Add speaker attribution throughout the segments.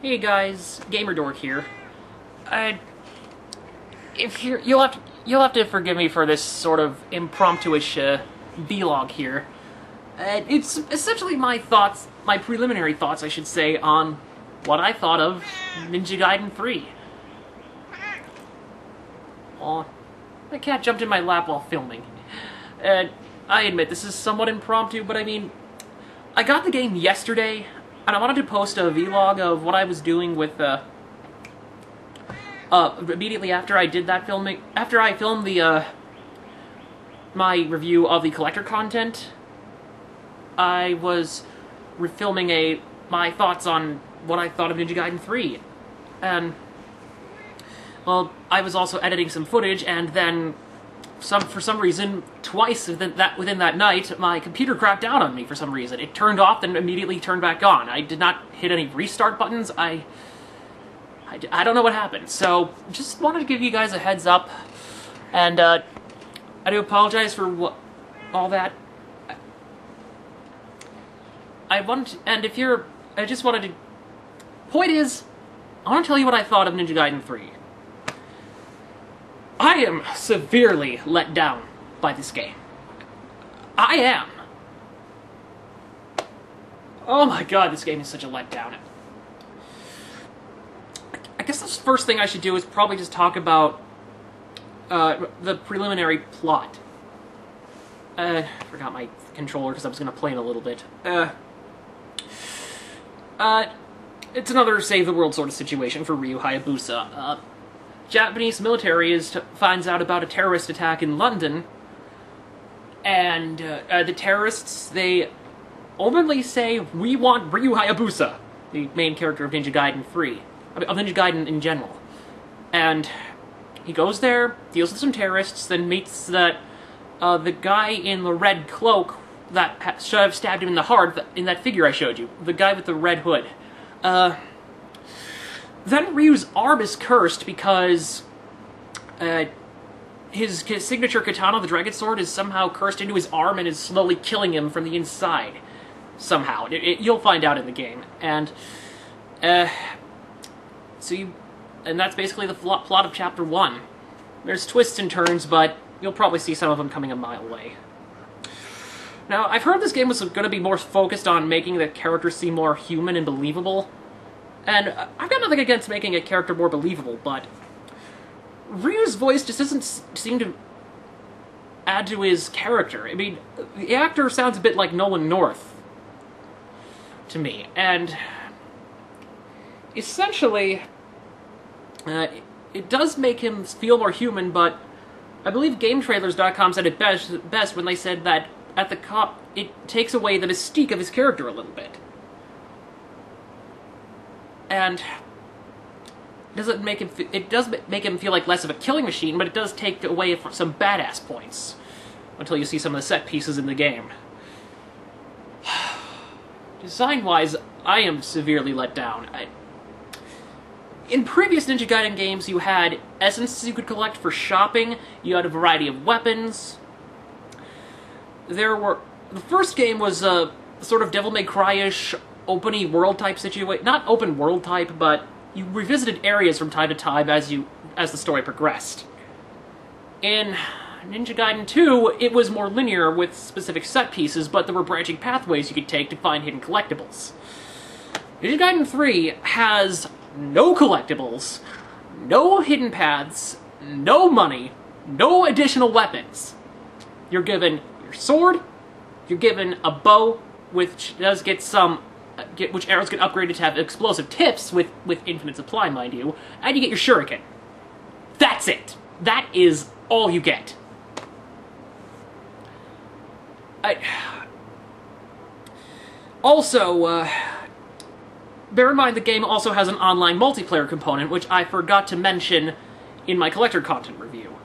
Speaker 1: Hey guys, GamerDork here. If you'll have to forgive me for this sort of impromptu-ish vlog here. It's essentially my thoughts, my preliminary thoughts, I should say, on what I thought of Ninja Gaiden 3. Aw, my cat jumped in my lap while filming. I admit this is somewhat impromptu, but I mean, I got the game yesterday, and I wanted to post a vlog of what I was doing with, immediately after I did that filming, after I filmed the, my review of the collector content. I was filming my thoughts on what I thought of Ninja Gaiden 3, and, well, I was also editing some footage, and then, for some reason, twice within that night, my computer crapped out on me for some reason. It turned off, then immediately turned back on. I did not hit any restart buttons. I don't know what happened. So, just wanted to give you guys a heads up, and I do apologize for all that. I just wanted to. Point is, I want to tell you what I thought of Ninja Gaiden 3. I am severely let down by this game. I am. Oh my god, this game is such a letdown. I guess the first thing I should do is probably just talk about the preliminary plot. I forgot my controller because I was going to play it a little bit. It's another save the world sort of situation for Ryu Hayabusa. Japanese military finds out about a terrorist attack in London, and the terrorists, they openly say, "We want Ryu Hayabusa," the main character of Ninja Gaiden 3, of Ninja Gaiden in general. And he goes there, deals with some terrorists, then meets the guy in the red cloak that should have stabbed him in the heart in that figure I showed you, the guy with the red hood. Then Ryu's arm is cursed because his signature katana, the Dragon Sword, is somehow cursed into his arm and is slowly killing him from the inside. Somehow. You'll find out in the game. And, and that's basically the plot of Chapter 1. There's twists and turns, but you'll probably see some of them coming a mile away. Now, I've heard this game was going to be more focused on making the characters seem more human and believable. And I've got nothing against making a character more believable, but Ryu's voice just doesn't seem to add to his character. I mean, the actor sounds a bit like Nolan North to me, and essentially, it does make him feel more human, but I believe GameTrailers.com said it best when they said that at the it takes away the mystique of his character a little bit. And it does make him feel like less of a killing machine, but it does take away some badass points until you see some of the set pieces in the game. Design-wise, I am severely let down. In previous Ninja Gaiden games, you had essences you could collect for shopping, you had a variety of weapons. The first game was a sort of Devil May Cry-ish open world type situation, not open world type, but you revisited areas from time to time as the story progressed. In Ninja Gaiden 2, it was more linear with specific set pieces, but there were branching pathways you could take to find hidden collectibles. Ninja Gaiden 3 has no collectibles, no hidden paths, no money, no additional weapons. You're given your sword, you're given a bow, which does get some which arrows get upgraded to have explosive tips with infinite supply, mind you, and you get your shuriken. That's it. That is all you get. Also, bear in mind the game also has an online multiplayer component, which I forgot to mention in my collector content review.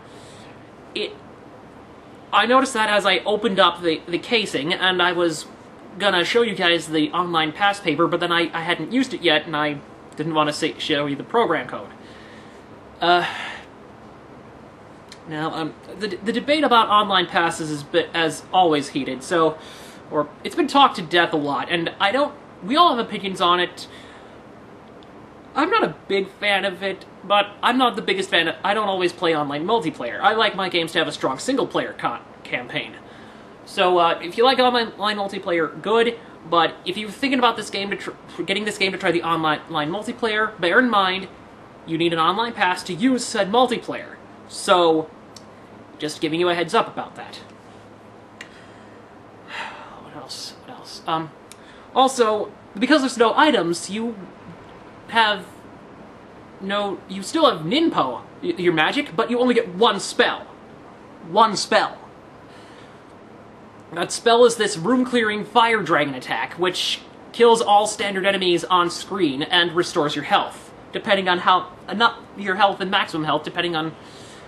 Speaker 1: I noticed that as I opened up the casing, and I was gonna show you guys the online pass paper, but then I hadn't used it yet, and I didn't want to show you the program code. Now, the debate about online passes is as always heated, it's been talked to death a lot, and we all have opinions on it. I'm not a big fan of it, but I'm not the biggest fan of... I don't always play online multiplayer. I like my games to have a strong single-player campaign. So, if you like online multiplayer, good, but if you're thinking about this game getting this game to try the online multiplayer, bear in mind, you need an online pass to use said multiplayer. So, just giving you a heads up about that. What else? Also, because there's no items, you still have Ninpo, your magic, but you only get one spell. One spell. That spell is this room-clearing fire dragon attack, which kills all standard enemies on screen and restores your health, depending on not your health and maximum health, depending on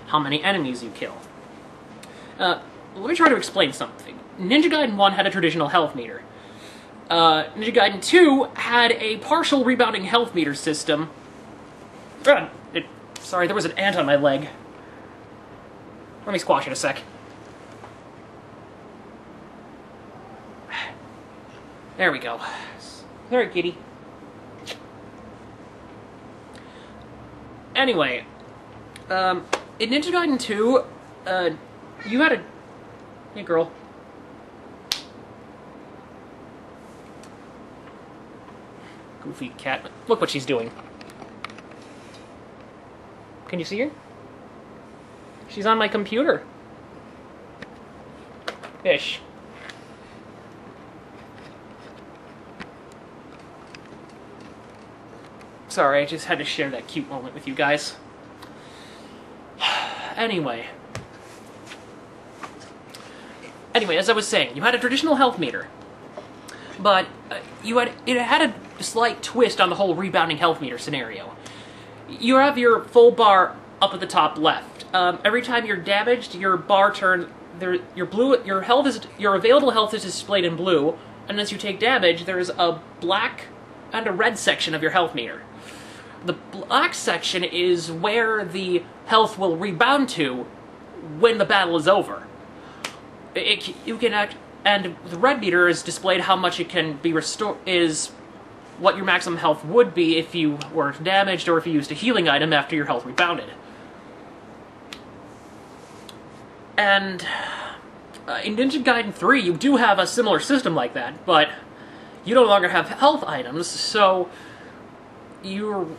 Speaker 1: how many enemies you kill. Let me try to explain something. Ninja Gaiden 1 had a traditional health meter. Ninja Gaiden 2 had a partial rebounding health meter system. Sorry, there was an ant on my leg. Let me squash it a sec. There we go. Sorry, kitty. Anyway, in Ninja Gaiden 2, you had a... Hey, girl. Goofy cat. Look what she's doing. Can you see her? She's on my computer. Ish. Sorry, I just had to share that cute moment with you guys. Anyway, as I was saying, you had a traditional health meter, but it had a slight twist on the whole rebounding health meter scenario. You have your full bar up at the top left. Every time you're damaged, your bar turns. Your available health is displayed in blue, and as you take damage, there's a black and a red section of your health meter. The black section is where the health will rebound to when the battle is over. And the red meter is displayed how much it can be restored, is what your maximum health would be if you were damaged or if you used a healing item after your health rebounded. And in Ninja Gaiden 3, you do have a similar system like that, but you no longer have health items, so you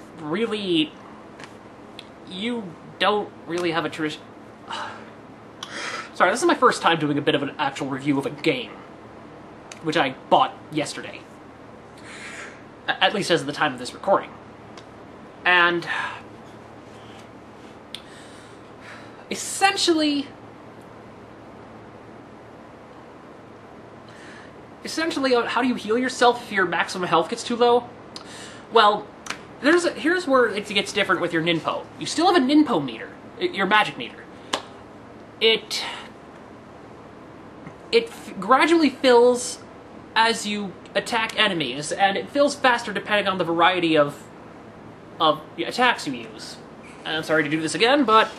Speaker 1: don't really have a tradition. Sorry, this is my first time doing a bit of an actual review of a game, which I bought yesterday. At least as of the time of this recording. And essentially, how do you heal yourself if your maximum health gets too low? Well, here's where it gets different with your Ninpo. You still have a Ninpo meter, your magic meter. It gradually fills as you attack enemies, and it fills faster depending on the variety of attacks you use. And I'm sorry to do this again, but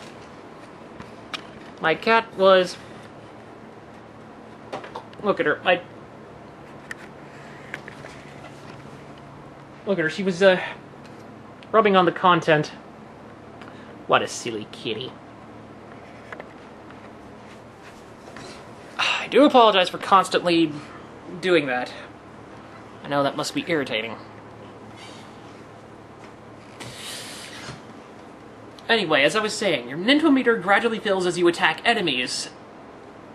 Speaker 1: my cat was... Look at her. Look at her. She was rubbing on the content. What a silly kitty. I do apologize for constantly doing that. I know that must be irritating. Anyway, as I was saying, your Ninpo meter gradually fills as you attack enemies,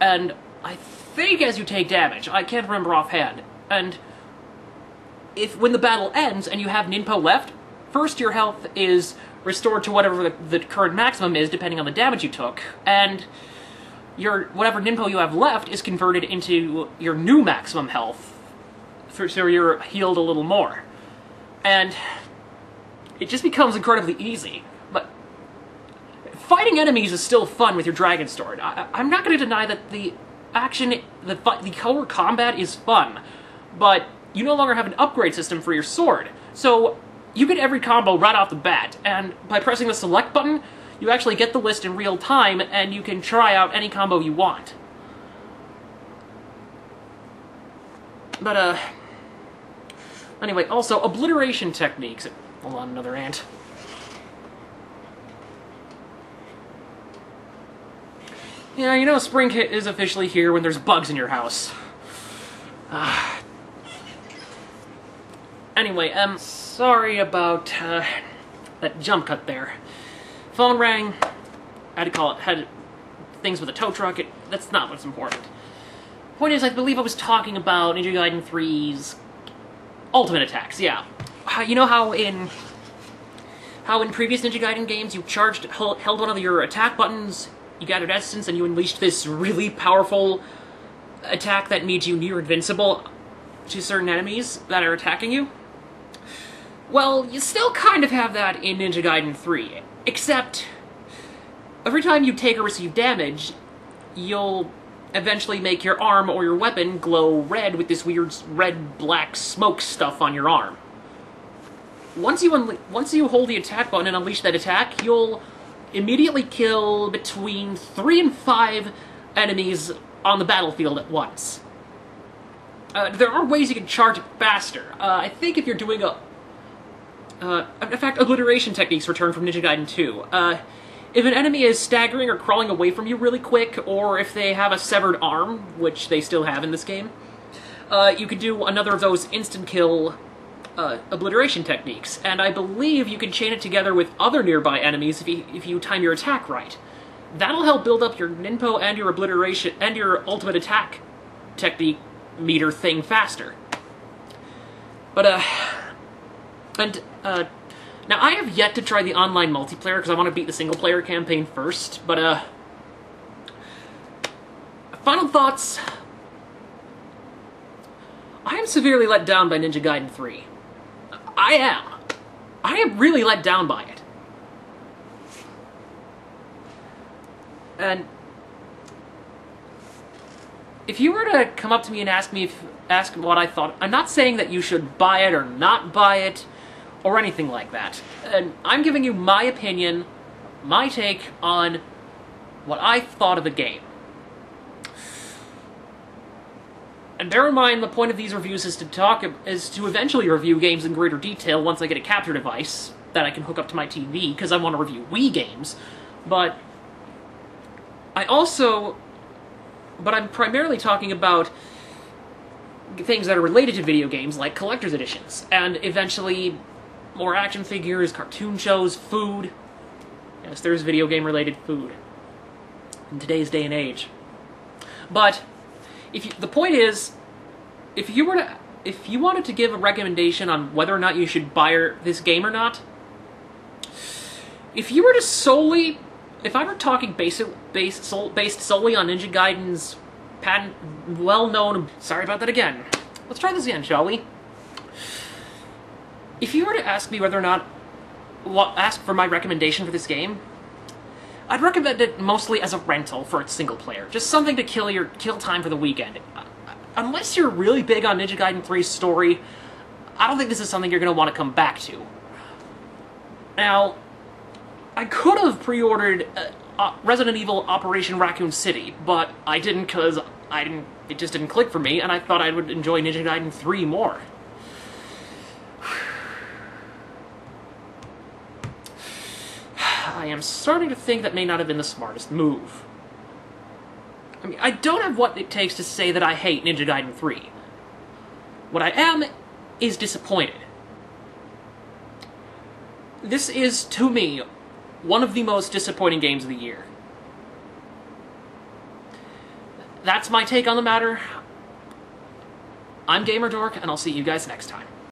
Speaker 1: and I think as you take damage. I can't remember offhand. And when the battle ends and you have Ninpo left, first your health is restored to whatever the current maximum is, depending on the damage you took, and whatever Ninpo you have left is converted into your new maximum health, so you're healed a little more. And it just becomes incredibly easy. But fighting enemies is still fun with your Dragon Sword. I'm not going to deny that the core combat is fun, but you no longer have an upgrade system for your sword. So you get every combo right off the bat, and by pressing the select button, you actually get the list in real time, and you can try out any combo you want. But, anyway, also, obliteration techniques. Hold on, another ant. Yeah, you know, spring is officially here when there's bugs in your house. Anyway, sorry about that jump cut there. Phone rang. I had to call it. Had things with a tow truck. That's not what's important. Point is, I believe I was talking about Ninja Gaiden 3's ultimate attacks. Yeah, you know how in previous Ninja Gaiden games you held one of your attack buttons, you gathered essence, and you unleashed this really powerful attack that made you near invincible to certain enemies that are attacking you? Well, you still kind of have that in Ninja Gaiden 3, except every time you take or receive damage, you'll eventually make your arm or your weapon glow red with this weird red-black smoke stuff on your arm. Once you hold the attack button and unleash that attack, you'll immediately kill between 3 and 5 enemies on the battlefield at once. There are ways you can charge it faster. I think if you're doing in fact, obliteration techniques return from Ninja Gaiden 2. If an enemy is staggering or crawling away from you really quick, or if they have a severed arm, which they still have in this game, you can do another of those instant kill obliteration techniques, and I believe you can chain it together with other nearby enemies if you time your attack right. That'll help build up your ninpo and your obliteration and your ultimate attack technique meter thing faster. But now I have yet to try the online multiplayer because I want to beat the single player campaign first, but final thoughts. I am severely let down by Ninja Gaiden 3. I am really let down by it. And if you were to come up to me and ask what I thought, I'm not saying that you should buy it or not buy it, or anything like that. And I'm giving you my opinion, my take on what I thought of the game. And bear in mind, the point of these reviews is to eventually review games in greater detail once I get a capture device that I can hook up to my TV, because I want to review Wii games. But I'm primarily talking about things that are related to video games, like collector's editions, and eventually more action figures, cartoon shows, food. Yes, there's video game-related food in today's day and age. But the point is, if you wanted to give a recommendation on whether or not you should buy this game or not, if I were talking based solely on Ninja Gaiden's well-known... Sorry about that again. Let's try this again, shall we? If you were to ask me whether or not... ask for my recommendation for this game, I'd recommend it mostly as a rental for its single player. Just something to kill time for the weekend. Unless you're really big on Ninja Gaiden 3's story, I don't think this is something you're going to want to come back to. Now, I could have pre-ordered Resident Evil Operation Raccoon City, but I didn't because it just didn't click for me, and I thought I would enjoy Ninja Gaiden 3 more. I am starting to think that may not have been the smartest move. I mean, I don't have what it takes to say that I hate Ninja Gaiden 3. What I am is disappointed. This is, to me, one of the most disappointing games of the year. That's my take on the matter. I'm GamerDork, and I'll see you guys next time.